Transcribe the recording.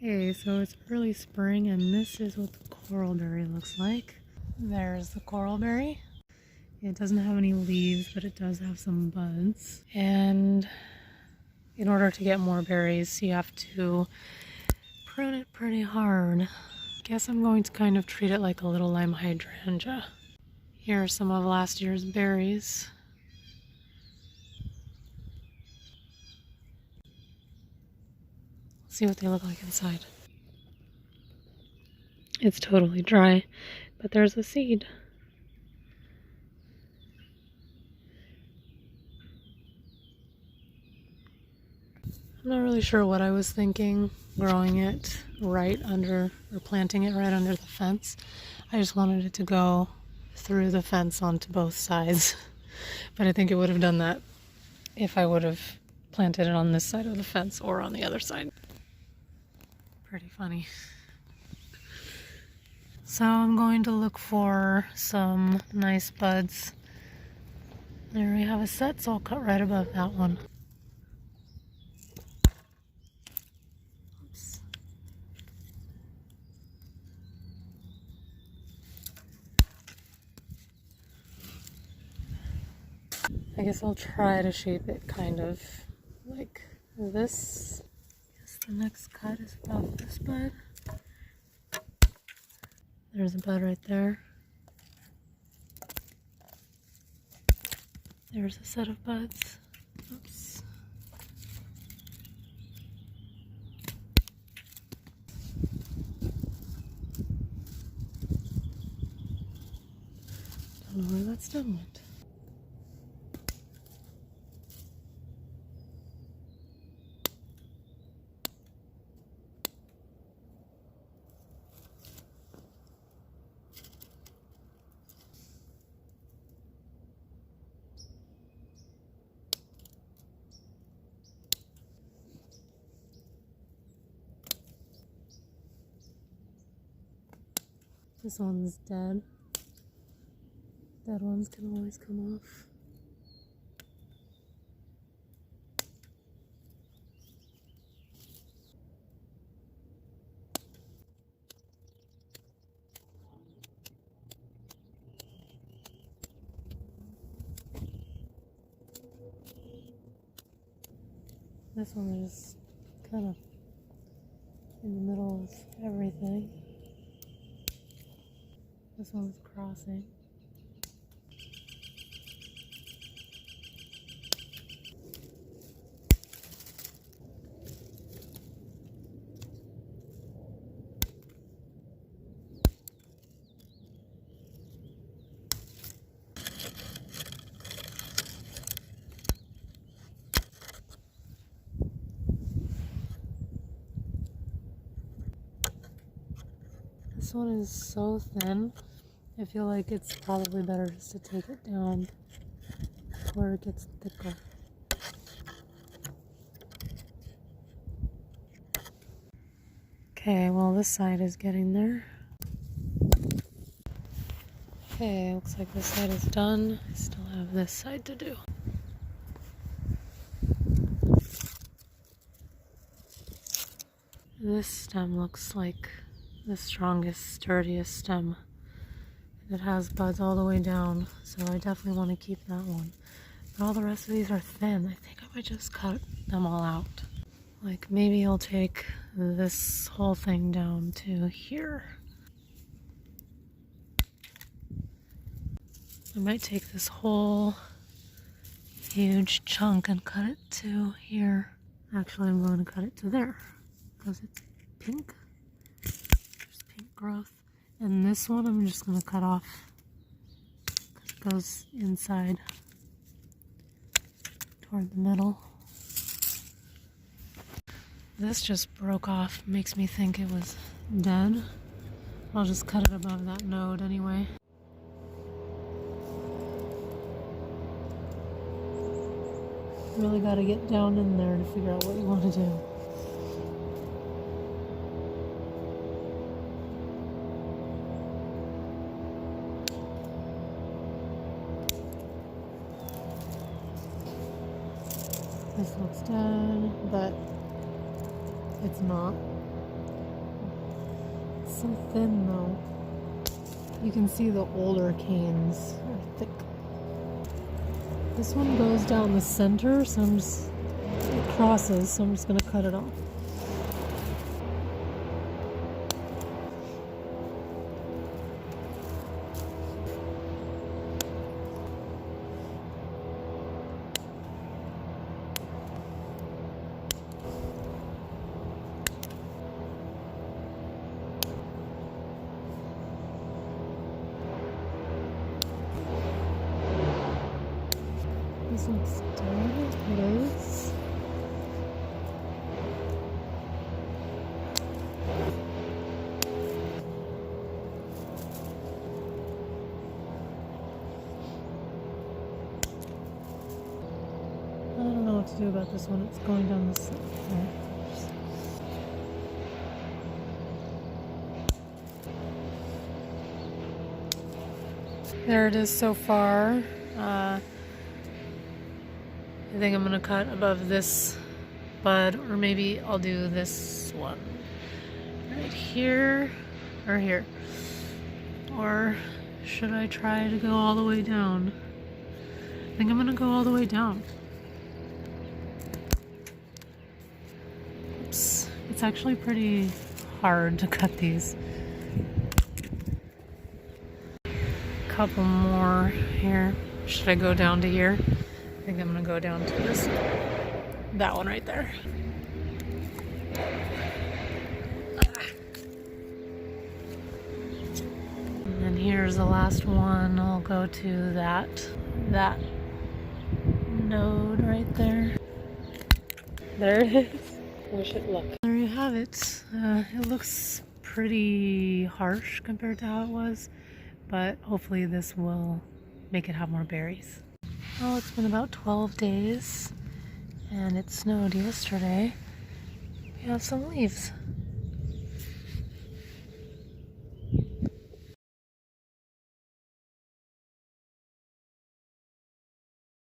Okay, so it's early spring and this is what the coralberry looks like. There's the coralberry. It doesn't have any leaves, but it does have some buds. And in order to get more berries, you have to prune it pretty hard. Guess I'm going to kind of treat it like a little lime hydrangea. Here are some of last year's berries. See what they look like inside. It's totally dry, but there's a seed. I'm not really sure what I was thinking growing it right under, or planting it right under the fence. I just wanted it to go through the fence onto both sides. But I think it would have done that if I would have planted it on this side of the fence or on the other side. Pretty funny. So I'm going to look for some nice buds. There we have a set, so I'll cut right above that one. Oops. I guess I'll try to shape it kind of like this. I guess the next cut is above this bud. There's a bud right there. There's a set of buds. Oops. Don't know where that stem went. This one's dead. Dead ones can always come off. This one is kind of in the middle of everything. This one's crossing. This one is so thin, I feel like it's probably better just to take it down where it gets thicker. Okay, well this side is getting there. Okay, looks like this side is done. I still have this side to do. This stem looks like the strongest, sturdiest stem. It has buds all the way down, so I definitely want to keep that one. But all the rest of these are thin. I think I might just cut them all out. Like maybe I'll take this whole thing down to here. I might take this whole huge chunk and cut it to here. Actually, I'm going to cut it to there because it's pink. There's pink growth. And this one I'm just going to cut off because it goes inside toward the middle. This just broke off. Makes me think it was dead. I'll just cut it above that node anyway. Really got to get down in there to figure out what you want to do. This looks dead, but it's not. So thin though. You can see the older canes are thick. This one goes down the center, so it crosses, so I'm just gonna cut it off. This looks dead. It is. I don't know what to do about this one. It's going down the side. There it is so far. I think I'm gonna cut above this bud, or maybe I'll do this one right here or here. Or should I try to go all the way down? I think I'm gonna go all the way down. Oops. It's actually pretty hard to cut these. Couple more here. Should I go down to here? I think I'm gonna go down to this, that one right there. And then here's the last one. I'll go to that node right there. There it is. Wish it looked. There you have it. It looks pretty harsh compared to how it was, but hopefully this will make it have more berries. Well, it's been about 12 days and it snowed yesterday. We have some leaves.